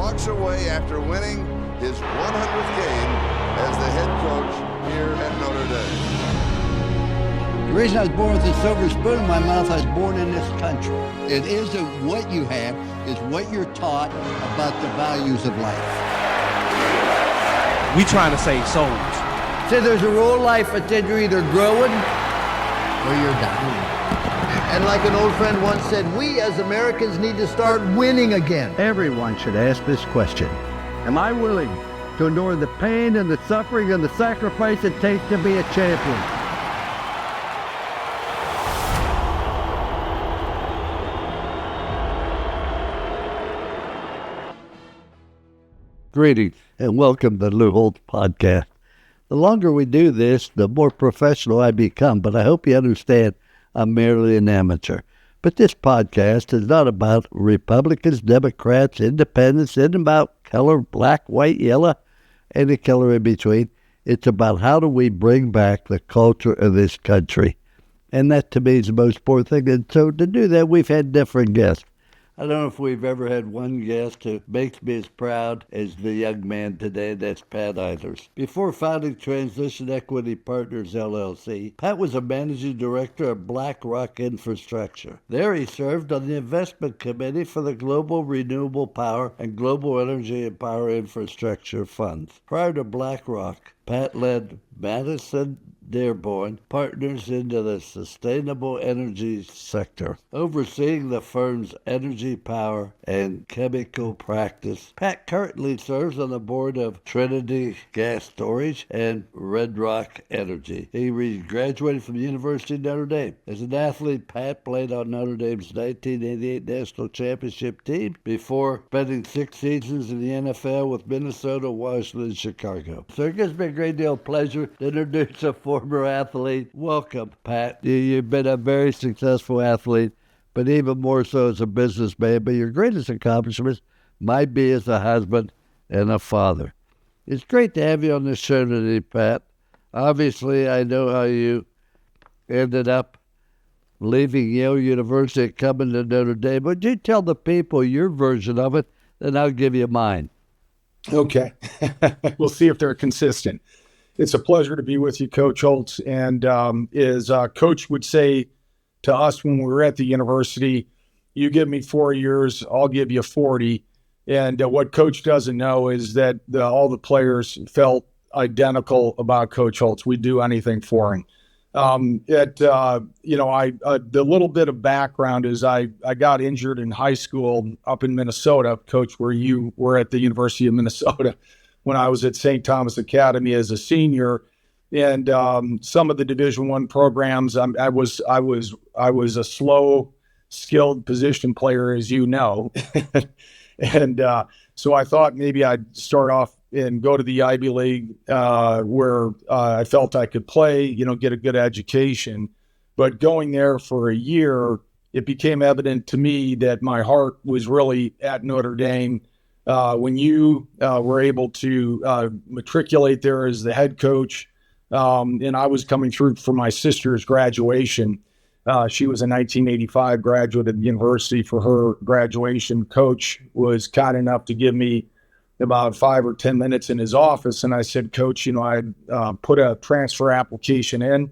walks away after winning his 100th game as the head coach here at Notre Dame. The reason I was born with a silver spoon in my mouth, I was born in this country. It isn't what you have, it's what you're taught about the values of life. We trying to save souls. So there's a rule in life that said you're either growing or you're dying. And like an old friend once said, we as Americans need to start winning again. Everyone should ask this question. Am I willing to endure the pain and the suffering and the sacrifice it takes to be a champion? Greetings and welcome to the Lou Holtz podcast. The longer we do this, the more professional I become, but I hope you understand I'm merely an amateur. But this podcast is not about Republicans, Democrats, Independents. It isn't about color, black, white, yellow, any color in between. It's about how do we bring back the culture of this country. And that to me is the most important thing. And so to do that, we've had different guests. I don't know if we've ever had one guest who makes me as proud as the young man today, that's Pat Eilers. Before founding Transition Equity Partners, LLC, Pat was a managing director of BlackRock Infrastructure. There he served on the investment committee for the Global Renewable Power and Global Energy and Power Infrastructure Funds. Prior to BlackRock, Pat led Madison Dearborn Partners into the sustainable energy sector, overseeing the firm's energy, power, and chemical practice. Pat currently serves on the board of Trinity Gas Storage and Red Rock Energy. He graduated from the University of Notre Dame. As an athlete, Pat played on Notre Dame's 1988 National Championship team before spending 6 seasons in the NFL with Minnesota, Washington, and Chicago. So it gives me a great deal of pleasure to introduce a former athlete. Welcome, Pat. You've been a very successful athlete, but even more so as a businessman. But your greatest accomplishment might be as a husband and a father. It's great to have you on the show today, Pat. Obviously, I know how you ended up leaving Yale University and coming to Notre Dame. Would you tell the people your version of it, then I'll give you mine. Okay. We'll see if they're consistent. It's a pleasure to be with you, Coach Holtz. And as Coach would say to us when we were at the university, you give me 4 years, I'll give you 40. And what Coach doesn't know is that all the players felt identical about Coach Holtz. We'd do anything for him. The little bit of background is I got injured in high school up in Minnesota, Coach, where you were at the University of Minnesota, when I was at St. Thomas Academy as a senior. And some of the Division I programs, I was a slow, skilled position player, as you know. And so I thought maybe I'd start off and go to the Ivy League where I felt I could play, get a good education. But going there for a year, it became evident to me that my heart was really at Notre Dame. When you were able to matriculate there as the head coach, and I was coming through for my sister's graduation. She was a 1985 graduate of the university. For her graduation, Coach was kind enough to give me about 5 or 10 minutes in his office. And I said, Coach, I'd put a transfer application in.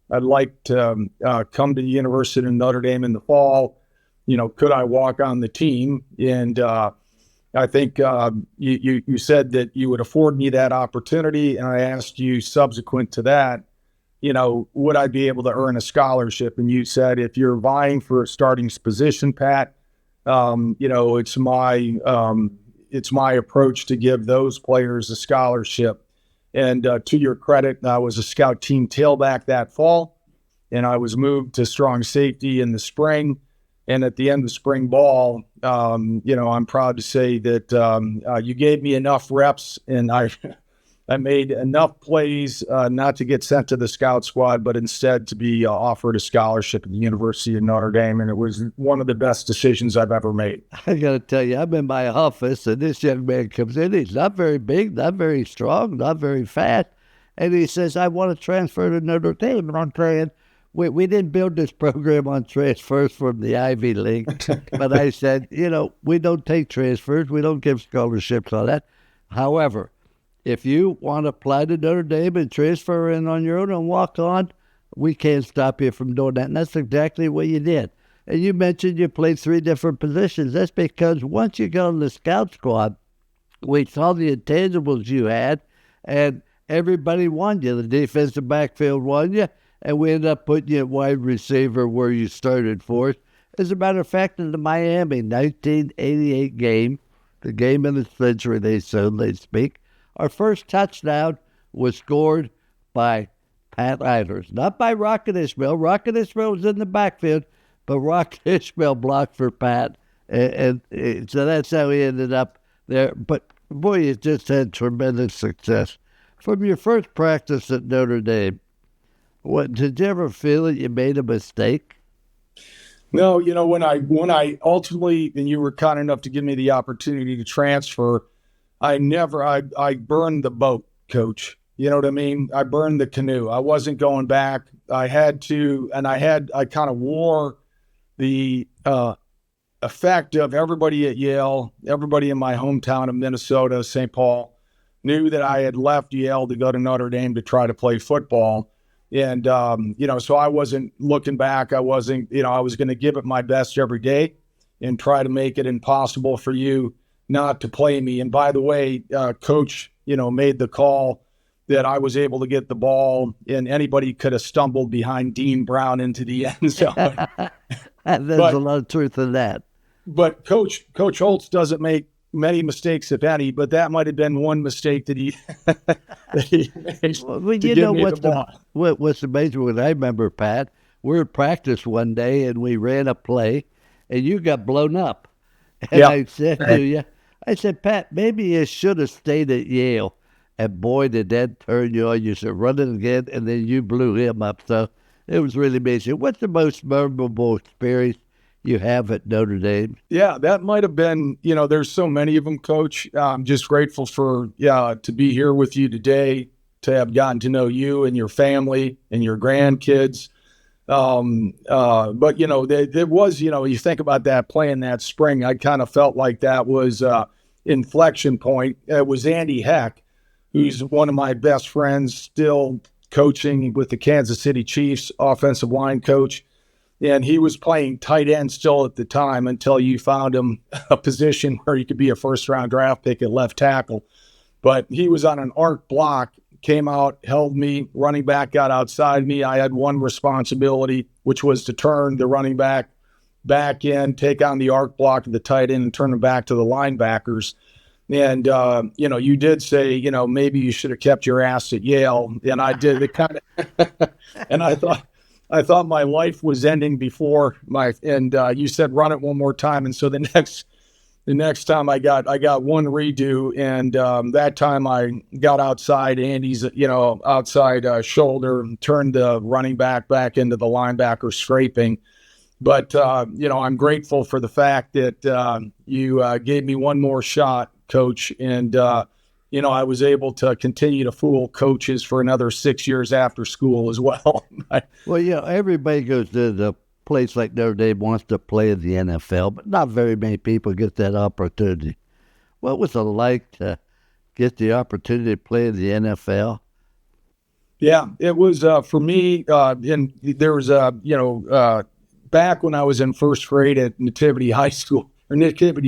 I'd like to come to the University of Notre Dame in the fall. Could I walk on the team? And I think you said that you would afford me that opportunity. And I asked you subsequent to that, would I be able to earn a scholarship? And you said, if you're vying for a starting position, Pat, it's my approach to give those players a scholarship. And to your credit, I was a scout team tailback that fall, and I was moved to strong safety in the spring. And at the end of spring ball, I'm proud to say that you gave me enough reps, and I made enough plays not to get sent to the scout squad, but instead to be offered a scholarship at the University of Notre Dame. And it was one of the best decisions I've ever made. I got to tell you, I'm in my office, and this young man comes in. He's not very big, not very strong, not very fat. And he says, I want to transfer to Notre Dame. And I'm saying, we didn't build this program on transfers from the Ivy League, but I said, we don't take transfers. We don't give scholarships on that. However, if you want to apply to Notre Dame and transfer in on your own and walk on, we can't stop you from doing that. And that's exactly what you did. And you mentioned you played 3 different positions. That's because once you got on the scout squad, we saw the intangibles you had, and everybody wanted you. The defensive backfield wanted you, and we ended up putting you at wide receiver where you started for us. As a matter of fact, in the Miami 1988 game, the game of the century, they speak, our first touchdown was scored by Pat Eilers, not by Rocket Ishmael. Rocket Ishmael was in the backfield, but Rocket Ishmael blocked for Pat, and so that's how he ended up there. But boy, you just had tremendous success. From your first practice at Notre Dame, did you ever feel that you made a mistake? No, when I ultimately, and you were kind enough to give me the opportunity to transfer, I burned the boat, Coach. You know what I mean? I burned the canoe. I wasn't going back. I had to, and I kind of wore the effect of everybody at Yale, everybody in my hometown of Minnesota, St. Paul, knew that I had left Yale to go to Notre Dame to try to play football. And, so I wasn't looking back. I wasn't, I was going to give it my best every day and try to make it impossible for you not to play me. And by the way, Coach, made the call that I was able to get the ball, and anybody could have stumbled behind Dean Brown into the end zone. There's a lot of truth in that. But Coach Holtz doesn't make many mistakes, if any, but that might have been one mistake that he made. Well, what's amazing, when I remember, Pat, we were at practice one day, and we ran a play, and you got blown up. And yep. I said to you, Pat, maybe you should have stayed at Yale. And boy, did that turn you on. You said, run it again, and then you blew him up. So it was really amazing. What's the most memorable experience you have at Notre Dame? Yeah, that might have been, there's so many of them, Coach. I'm just grateful to be here with you today, to have gotten to know you and your family and your grandkids. But, there was, you think about that playing that spring, I kind of felt like that was inflection point. It was Andy Heck, who's one of my best friends, still coaching with the Kansas City Chiefs, offensive line coach. And he was playing tight end still at the time until you found him a position where he could be a first-round draft pick at left tackle. But he was on an arc block, came out, held me, running back got outside me. I had one responsibility, which was to turn the running back in, take on the arc block of the tight end, and turn him back to the linebackers. And, you did say, maybe you should have kept your ass at Yale. And I did. It kind of, and I thought my life was ending before you said, run it one more time. And so the next time I got one redo, and that time I got outside Andy's, outside shoulder, and turned the running back into the linebacker scraping. But, I'm grateful for the fact that you gave me one more shot, Coach, and I was able to continue to fool coaches for another 6 years after school as well. Well, everybody goes to the place like Notre Dame, wants to play in the NFL, but not very many people get that opportunity. What was it like to get the opportunity to play in the NFL? Yeah, it was for me. And there was back when I was in first grade at Nativity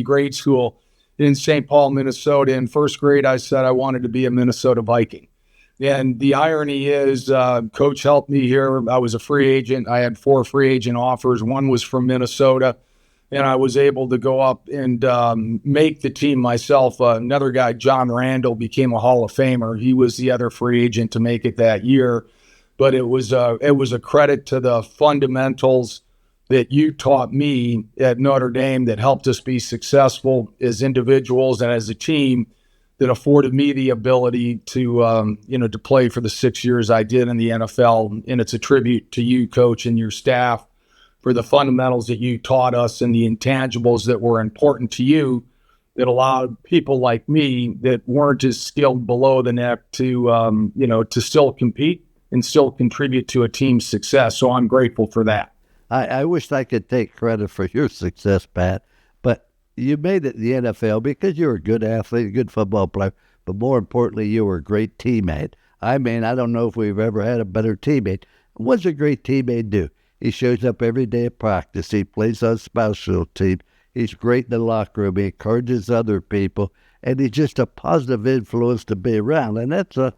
Grade School in St. Paul, Minnesota. In first grade, I said I wanted to be a Minnesota Viking. And the irony is, Coach helped me here. I was a free agent. I had 4 free agent offers. One was from Minnesota, and I was able to go up and make the team myself. Another guy, John Randall, became a Hall of Famer. He was the other free agent to make it that year. But it was a credit to the fundamentals that you taught me at Notre Dame that helped us be successful as individuals and as a team, that afforded me the ability to, to play for the 6 years I did in the NFL. And it's a tribute to you, Coach, and your staff for the fundamentals that you taught us and the intangibles that were important to you that allowed people like me that weren't as skilled below the neck to, to still compete and still contribute to a team's success. So I'm grateful for that. I wish I could take credit for your success, Pat, but you made it in the NFL because you were a good athlete, a good football player, but more importantly, you were a great teammate. I mean, I don't know if we've ever had a better teammate. What's a great teammate do? He shows up every day at practice. He plays on special team. He's great in the locker room. He encourages other people, and he's just a positive influence to be around. And that's a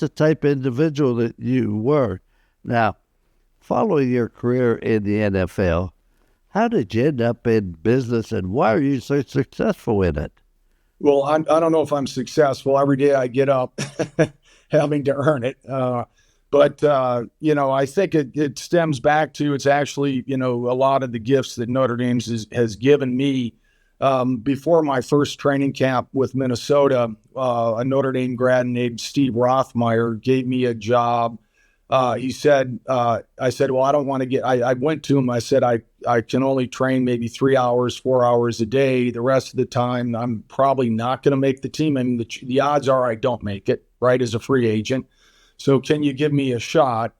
type of individual that you were. Now, following your career in the NFL, how did you end up in business, and why are you so successful in it? Well, I don't know if I'm successful. Every day I get up having to earn it. But I think it stems back to, it's actually, a lot of the gifts that Notre Dame has given me. Before my first training camp with Minnesota, a Notre Dame grad named Steve Rothmeyer gave me a job. I said, well, I don't want to get, I went to him, I said, I can only train maybe 3 hours, 4 hours a day. The rest of the time, I'm probably not going to make the team. I mean, the odds are I don't make it, right, as a free agent. So can you give me a shot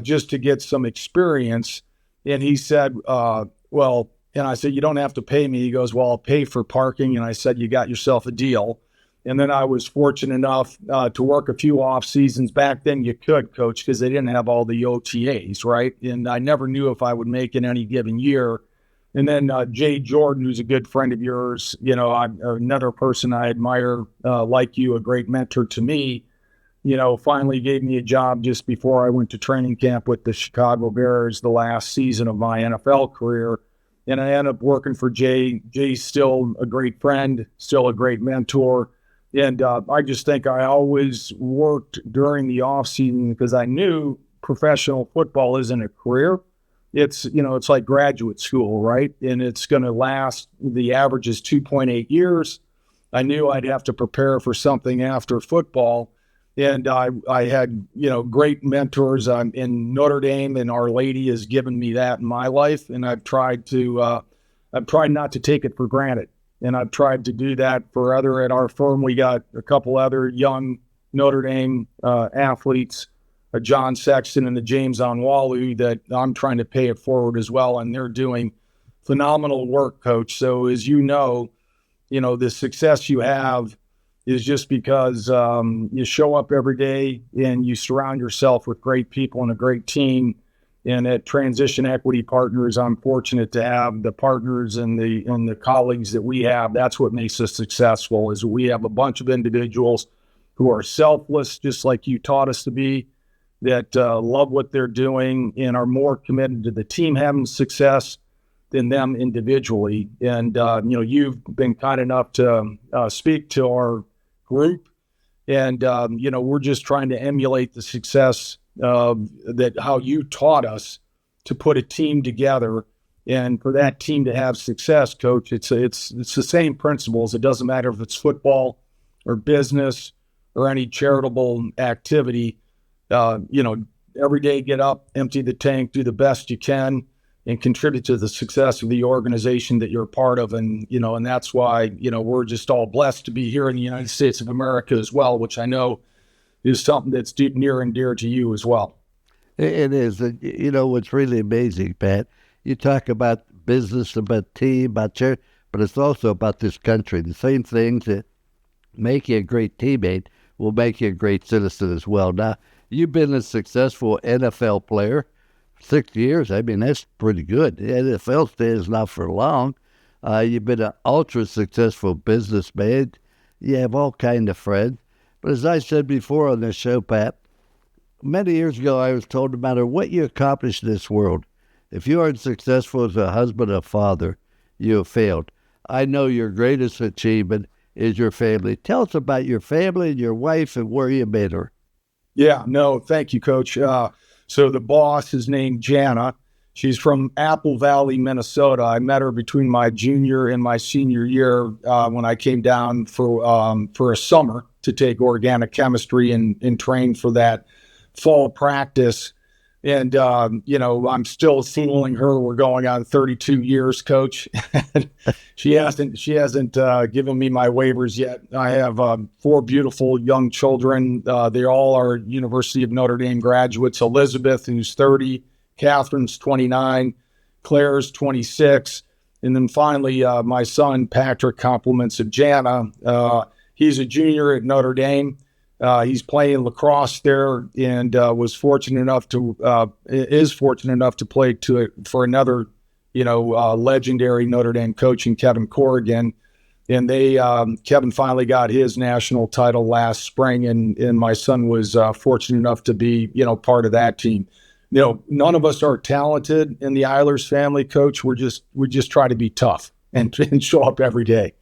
just to get some experience? And he said, well, and I said, you don't have to pay me. He goes, well, I'll pay for parking. And I said, you got yourself a deal. And then I was fortunate enough to work a few off seasons. Back then you could, Coach, because they didn't have all the OTAs, right? And I never knew if I would make it any given year. And then Jay Jordan, who's a good friend of yours, another person I admire like you, a great mentor to me, finally gave me a job just before I went to training camp with the Chicago Bears the last season of my NFL career. And I ended up working for Jay. Jay's still a great friend, still a great mentor. And I just think I always worked during the off season because I knew professional football isn't a career. It's, it's like graduate school, right? And it's going to last, the average is 2.8 years. I knew I'd have to prepare for something after football. And I had, great mentors in Notre Dame, and Our Lady has given me that in my life. And I've tried not to take it for granted. And I've tried to do that at our firm. We got a couple other young Notre Dame athletes, John Sexton and the James Onwalu, that I'm trying to pay it forward as well. And they're doing phenomenal work, Coach. So as the success you have is just because you show up every day and you surround yourself with great people and a great team. And at Transition Equity Partners, I'm fortunate to have the partners and the colleagues that we have. That's what makes us successful, is we have a bunch of individuals who are selfless, just like you taught us to be, that love what they're doing and are more committed to the team having success than them individually. And, you've been kind enough to speak to our group. And, we're just trying to emulate the success that how you taught us to put a team together, and for that team to have success, Coach. It's the same principles. It doesn't matter if it's football or business or any charitable activity. Every day get up, empty the tank, do the best you can, and contribute to the success of the organization that you're a part of. And and that's why we're just all blessed to be here in the United States of America as well, which I know is something that's near and dear to you as well. It is. What's really amazing, Pat, you talk about business, about team, about charity, but it's also about this country. The same things that make you a great teammate will make you a great citizen as well. Now, you've been a successful NFL player 6 years. I mean, that's pretty good. The NFL stands not for long. You've been an ultra-successful businessman. You have all kinds of friends. But as I said before on this show, Pat, many years ago I was told no matter what you accomplish in this world, if you aren't successful as a husband or father, you have failed. I know your greatest achievement is your family. Tell us about your family and your wife and where you met her. Yeah, no, thank you, Coach. So the boss is named Jana. She's from Apple Valley, Minnesota. I met her between my junior and my senior year when I came down for a summer to take organic chemistry and train for that fall practice. And, I'm still fooling her. We're going on 32 years, Coach. She hasn't given me my waivers yet. I have 4 beautiful young children. They all are University of Notre Dame graduates. Elizabeth, who's 30, Catherine's 29, Claire's 26. And then finally, my son, Patrick, compliments of Jana. He's a junior at Notre Dame. He's playing lacrosse there, and is fortunate enough to play for another, legendary Notre Dame coach in Kevin Corrigan. And Kevin finally got his national title last spring, and my son was fortunate enough to be, part of that team. None of us are talented in the Eilers family, Coach. We just try to be tough and show up every day.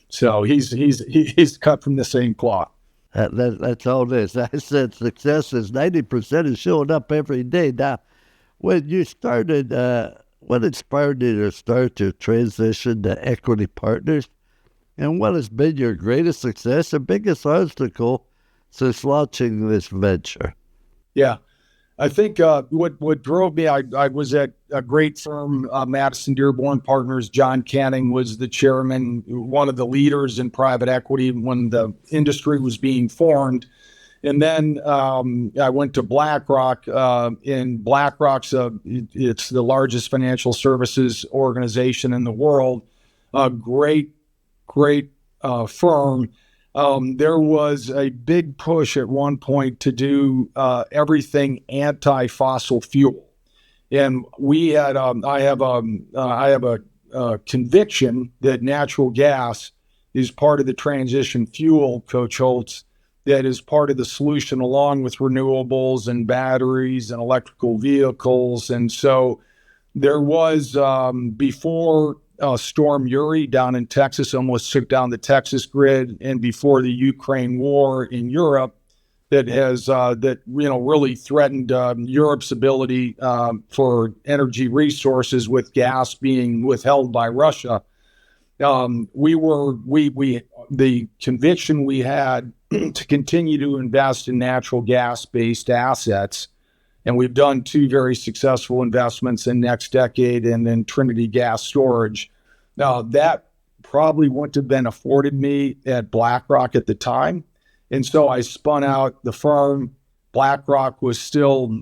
So he's cut from the same cloth. That's all it is. I said success is 90% of showing up every day. Now, when you started, what inspired you to start your transition to equity partners? And what has been your greatest success or biggest obstacle since launching this venture? Yeah. I think what drove me, I was at a great firm, Madison Dearborn Partners. John Canning was the chairman, one of the leaders in private equity when the industry was being formed. And then I went to BlackRock. And BlackRock's it's the largest financial services organization in the world. A great firm. There was a big push at one point to do everything anti-fossil fuel, and we had. I have a conviction that natural gas is part of the transition fuel, Coach Holtz. That is part of the solution, along with renewables and batteries and electrical vehicles. And so there was before. Storm Uri down in Texas almost took down the Texas grid, and before the Ukraine war in Europe, that has really threatened Europe's ability for energy resources, with gas being withheld by Russia. The conviction we had to continue to invest in natural gas-based assets. And we've done 2 very successful investments in Next Decade and then Trinity Gas Storage. Now, that probably wouldn't have been afforded me at BlackRock at the time. And so I spun out the firm. BlackRock was still,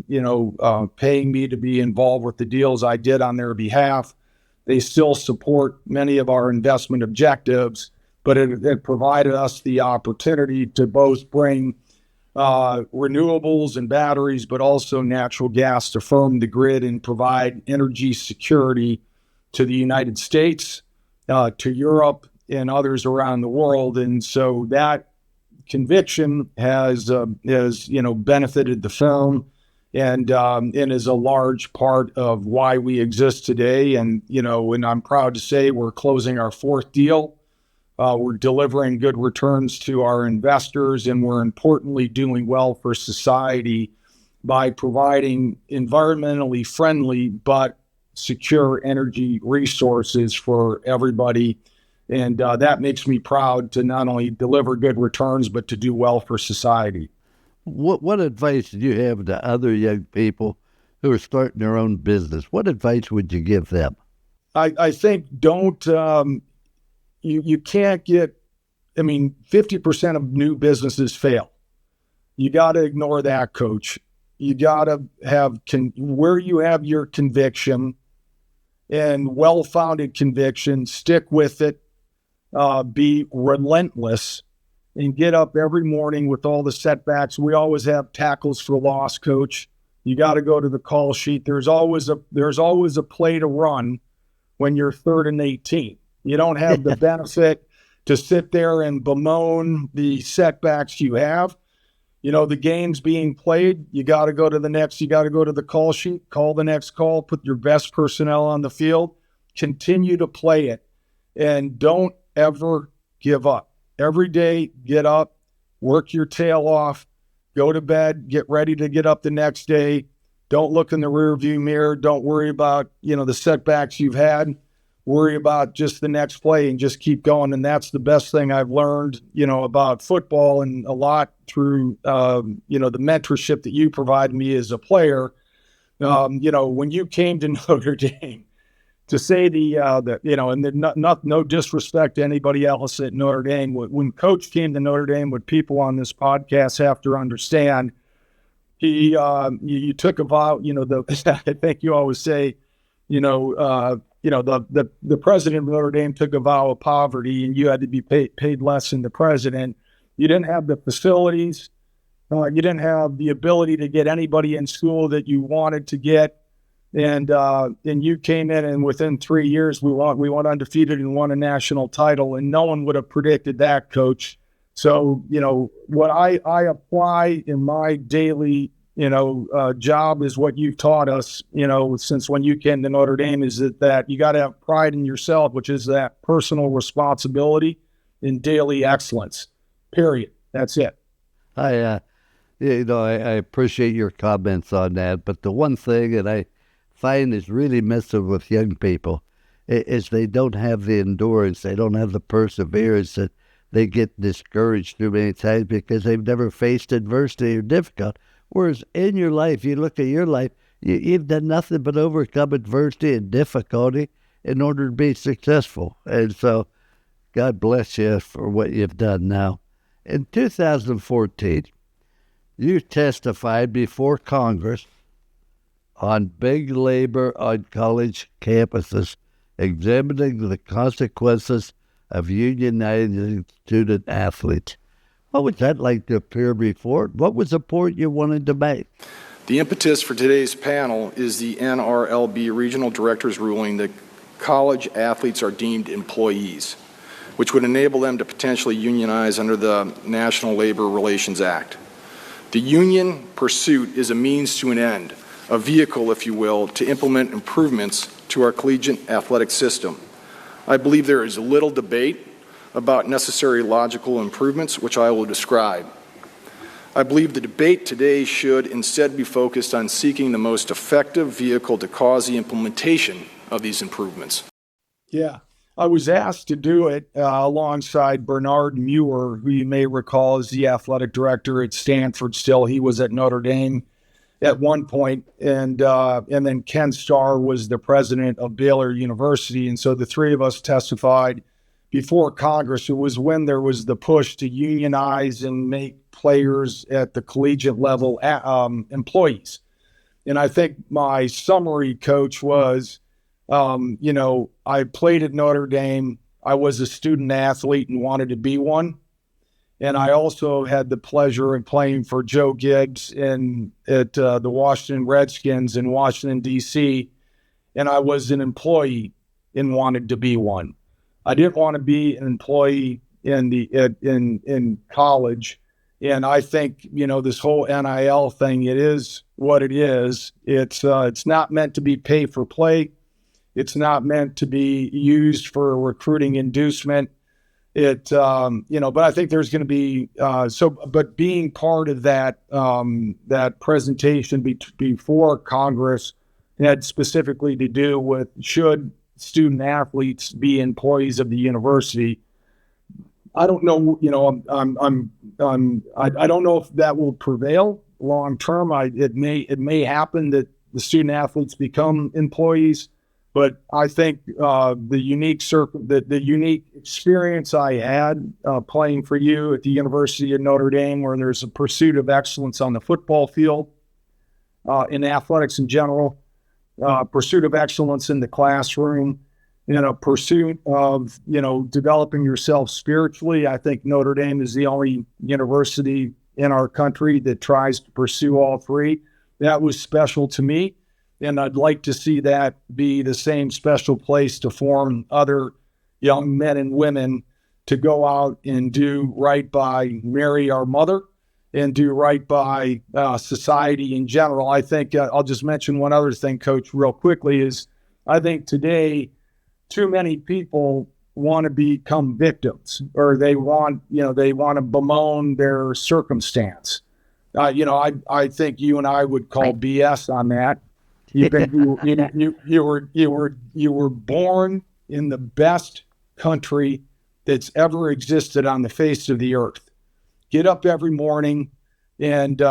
paying me to be involved with the deals I did on their behalf. They still support many of our investment objectives, but it provided us the opportunity to both bring renewables and batteries, but also natural gas to firm the grid and provide energy security to the United States, to Europe, and others around the world. And so that conviction has benefited the firm and is a large part of why we exist today. And I'm proud to say we're closing our 4th deal. We're delivering good returns to our investors, and we're importantly doing well for society by providing environmentally friendly but secure energy resources for everybody. And that makes me proud to not only deliver good returns, but to do well for society. What advice do you have to other young people who are starting their own business? What advice would you give them? I think don't... You can't 50% of new businesses fail. You got to ignore that, Coach. You got to have, where you have your conviction and well-founded conviction, stick with it, be relentless, and get up every morning with all the setbacks. We always have tackles for loss, Coach. You got to go to the call sheet. There's always a play to run when you're 3rd and 18. You don't have the benefit to sit there and bemoan the setbacks you have. The game's being played. You got to go to the call sheet, call the next call, put your best personnel on the field, continue to play it, and don't ever give up. Every day, get up, work your tail off, go to bed, get ready to get up the next day. Don't look in the rearview mirror. Don't worry about, the setbacks you've had. Worry about just the next play and just keep going. And that's the best thing I've learned, about football, and a lot through, the mentorship that you provide me as a player. When you came to Notre Dame, to say no disrespect to anybody else at Notre Dame, when Coach came to Notre Dame, what people on this podcast have to understand, you took a vow. I think you always say, the president of Notre Dame took a vow of poverty, and you had to be paid less than the president. You didn't have the facilities. You didn't have the ability to get anybody in school that you wanted to get. And you came in, and within 3 years, we went undefeated and won a national title, and no one would have predicted that, Coach. So, what I apply in my daily, job is what you've taught us, since when you came to Notre Dame, is that you got to have pride in yourself, which is that personal responsibility and daily excellence, period. That's it. I appreciate your comments on that, but the one thing that I find is really messing with young people is they don't have the endurance, they don't have the perseverance, that they get discouraged too many times because they've never faced adversity or difficult. Whereas in your life, you look at your life, you've done nothing but overcome adversity and difficulty in order to be successful. And so God bless you for what you've done now. In 2014, you testified before Congress on big labor on college campuses, examining the consequences of unionizing student athletes. What was that like to appear before? What was the point you wanted to make? The impetus for today's panel is the NRLB Regional Director's ruling that college athletes are deemed employees, which would enable them to potentially unionize under the National Labor Relations Act. The union pursuit is a means to an end, a vehicle, if you will, to implement improvements to our collegiate athletic system. I believe there is little debate about necessary logical improvements, which I will describe. I believe the debate today should instead be focused on seeking the most effective vehicle to cause the implementation of these improvements. Yeah, I was asked to do it alongside Bernard Muir, who you may recall is the athletic director at Stanford still. He was at Notre Dame at one point, and then Ken Starr was the president of Baylor University. And so the three of us testified before Congress. It was when there was the push to unionize and make players at the collegiate level employees. And I think my summary, Coach, was, I played at Notre Dame. I was a student athlete and wanted to be one. And I also had the pleasure of playing for Joe Gibbs at the Washington Redskins in Washington, D.C., and I was an employee and wanted to be one. I didn't want to be an employee in college, and I think this whole NIL thing, it is what it is. It's not meant to be pay for play. It's not meant to be used for recruiting inducement. But I think there's going to be but being part of that presentation before Congress had specifically to do with should student athletes be employees of the university. I don't know. I don't know if that will prevail long term. It may happen that the student athletes become employees. But I think the unique experience I had playing for you at the University of Notre Dame, where there's a pursuit of excellence on the football field, in athletics in general, pursuit of excellence in the classroom, a pursuit of developing yourself spiritually. I think Notre Dame is the only university in our country that tries to pursue all three. That was special to me. And I'd like to see that be the same special place to form other young men and women to go out and do right by Mary, our mother, and do right by society in general. I think I'll just mention one other thing, Coach, real quickly, is I think today too many people want to become victims, or they want to bemoan their circumstance. I think you and I would call BS on that. You were born in the best country that's ever existed on the face of the earth. Get up every morning and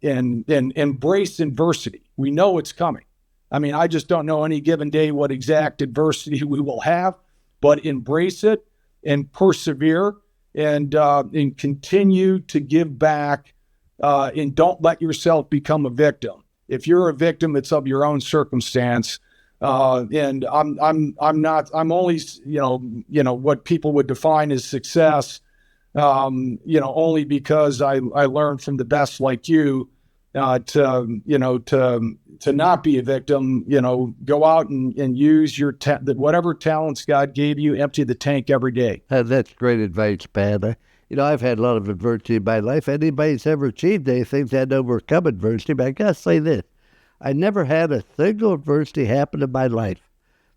embrace adversity. We know it's coming. I mean, I just don't know any given day what exact adversity we will have, but embrace it and persevere and continue to give back, and don't let yourself become a victim. If you're a victim, it's of your own circumstance. And I'm only, what people would define as success, only because I learned from the best like you, to not be a victim, go out and use your whatever talents God gave you, empty the tank every day. That's great advice, Pat. I've had a lot of adversity in my life. Anybody that's ever achieved anything's had to overcome adversity, but I got to say this. I never had a single adversity happen in my life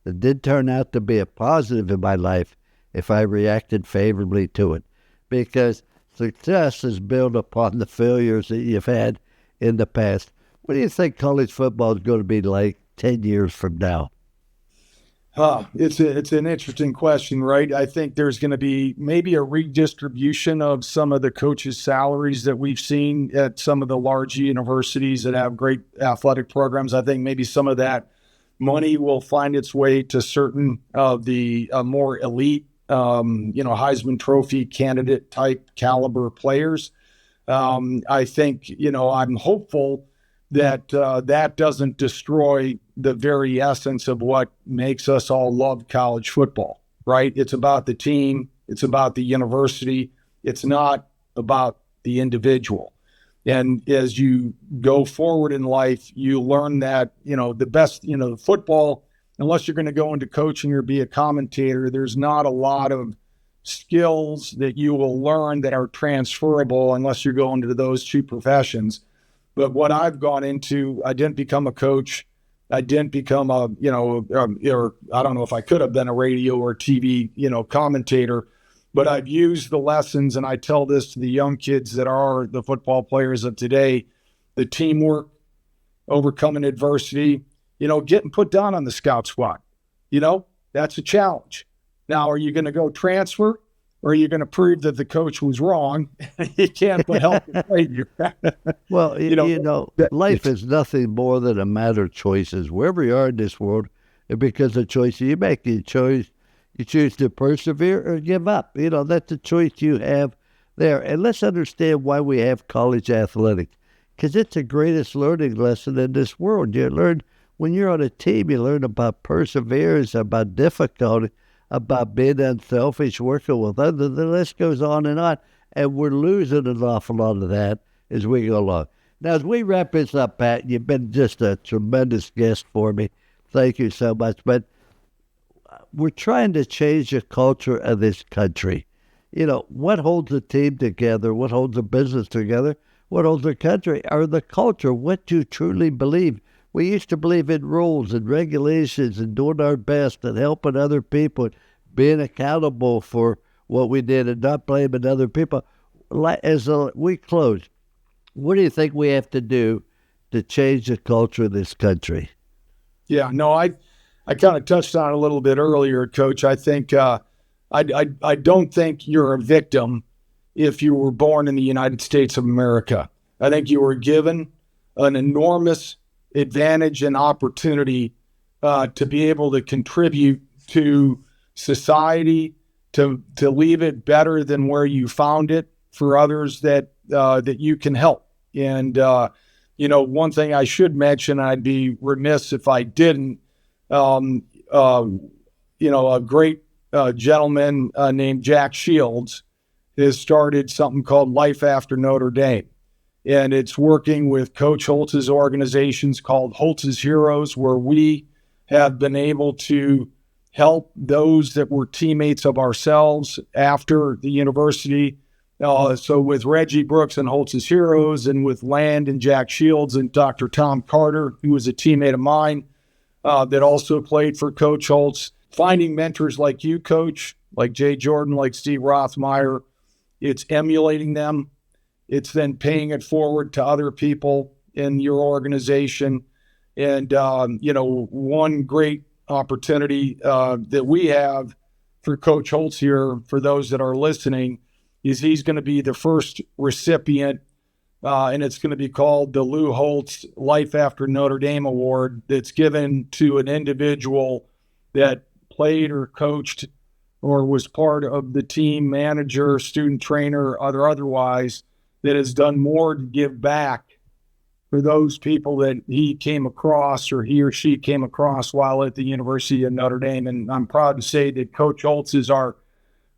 that did turn out to be a positive in my life if I reacted favorably to it. Because success is built upon the failures that you've had in the past. What do you think college football is going to be like 10 years from now? It's an interesting question, right? I think there's going to be maybe a redistribution of some of the coaches' salaries that we've seen at some of the large universities that have great athletic programs. I think maybe some of that money will find its way to certain of the more elite, Heisman Trophy candidate type caliber players. I think, I'm hopeful that that doesn't destroy the very essence of what makes us all love college football, right? It's about the team. It's about the university. It's not about the individual. And as you go forward in life, you learn that, the best, football, unless you're going to go into coaching or be a commentator, there's not a lot of skills that you will learn that are transferable unless you go into those two professions. But what I've gone into, I didn't become a coach. I didn't become or I don't know if I could have been a radio or TV, commentator, but I've used the lessons, and I tell this to the young kids that are the football players of today, the teamwork, overcoming adversity, getting put down on the scout squad. That's a challenge. Now, are you going to go transfer, or are you going to prove that the coach was wrong? You can't but help you. Well, life is nothing more than a matter of choices. Wherever you are in this world, it's because of choices you make. You choose to persevere or give up. That's a choice you have there. And let's understand why we have college athletics, because it's the greatest learning lesson in this world. You learn, when you're on a team, you learn about perseverance, about difficulty, about being unselfish, working with others. The list goes on. And we're losing an awful lot of that as we go along. Now, as we wrap this up, Pat, you've been just a tremendous guest for me. Thank you so much. But we're trying to change the culture of this country. What holds a team together? What holds a business together? What holds a country? Or the culture, what you truly believe. We used to believe in rules and regulations and doing our best and helping other people, being accountable for what we did and not blaming other people. As we close, what do you think we have to do to change the culture of this country? Yeah, no, I kind of touched on it a little bit earlier, Coach. I think I don't think you're a victim if you were born in the United States of America. I think you were given an enormous advantage and opportunity to be able to contribute to society, to leave it better than where you found it for others that you can help. And one thing I should mention, I'd be remiss if I didn't. A great gentleman named Jack Shields has started something called Life After Notre Dame. And it's working with Coach Holtz's organizations called Holtz's Heroes, where we have been able to help those that were teammates of ourselves after the university. So with Reggie Brooks and Holtz's Heroes, and with Land and Jack Shields and Dr. Tom Carter, who was a teammate of mine that also played for Coach Holtz, finding mentors like you, Coach, like Jay Jordan, like Steve Rothmeyer, it's emulating them. It's then paying it forward to other people in your organization. And, one great opportunity that we have for Coach Holtz here, for those that are listening, is he's going to be the first recipient and it's going to be called the Lou Holtz Life After Notre Dame Award. That's given to an individual that played or coached or was part of the team, manager, student trainer, or otherwise, that has done more to give back for those people that he came across or he or she came across while at the University of Notre Dame. And I'm proud to say that Coach Holtz is our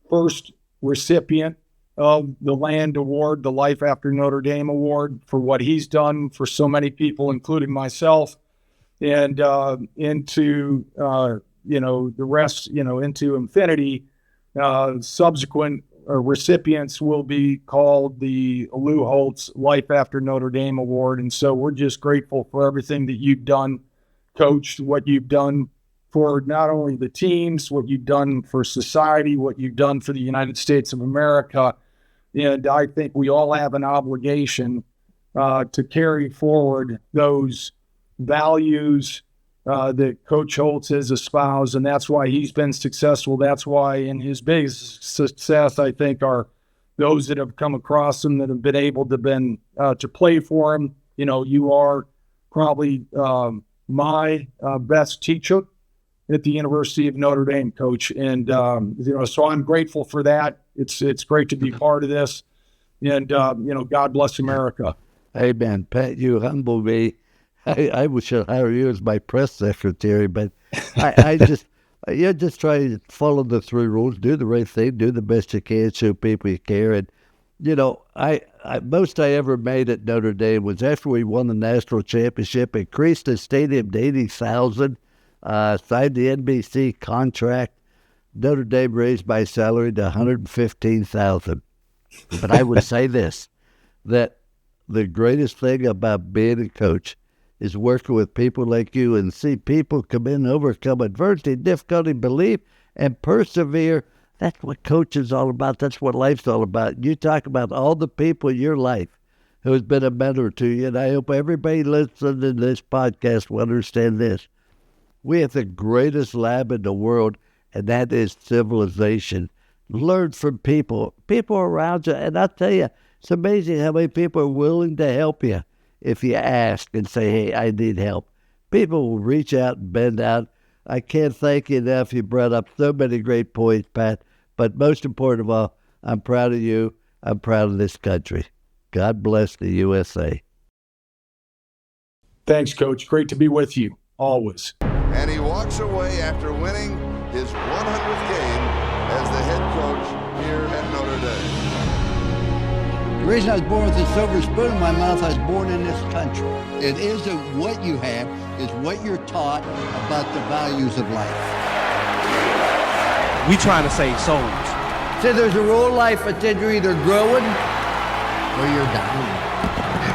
first recipient of the LAND Award, the Life After Notre Dame Award, for what he's done for so many people, including myself, and into the rest, into infinity. Subsequent recipients will be called the Lou Holtz Life After Notre Dame Award. And so we're just grateful for everything that you've done, Coach, what you've done for not only the teams, what you've done for society, what you've done for the United States of America. And I think we all have an obligation to carry forward those values that Coach Holtz has espoused, and that's why he's been successful. That's why in his biggest success, I think, are those that have come across him that have been able to play for him. You are probably my best teacher at the University of Notre Dame, Coach, and so I'm grateful for that. It's great to be part of this, and God bless America. Amen, Pat. You humble me. I should hire you as my press secretary, but you just try to follow the 3 rules, do the right thing, do the best you can, show people you care. And most I ever made at Notre Dame was after we won the national championship, increased the stadium to 80,000, signed the NBC contract. Notre Dame raised my salary to $115,000. But I would say this, that the greatest thing about being a coach is working with people like you and see people come in, overcome adversity, difficulty, believe, and persevere. That's what coach is all about. That's what life's all about. You talk about all the people in your life who has been a mentor to you, and I hope everybody listening to this podcast will understand this. We have the greatest lab in the world, and that is civilization. Learn from people around you, and I'll tell you, it's amazing how many people are willing to help you. If you ask and say, hey, I need help, people will reach out and bend out. I can't thank you enough. You brought up so many great points, Pat. But most important of all, I'm proud of you. I'm proud of this country. God bless the USA. Thanks, Coach. Great to be with you, always. And he walks away after winning his 100th game as the head coach here at Notre Dame. The reason I was born with a silver spoon in my mouth, I was born in this country. It isn't what you have, it's what you're taught about the values of life. We trying to save souls. So there's a rule in life that you're either growing or you're dying.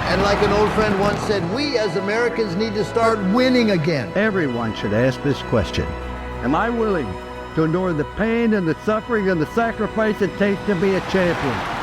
And like an old friend once said, we as Americans need to start winning again. Everyone should ask this question. Am I willing to endure the pain and the suffering and the sacrifice it takes to be a champion?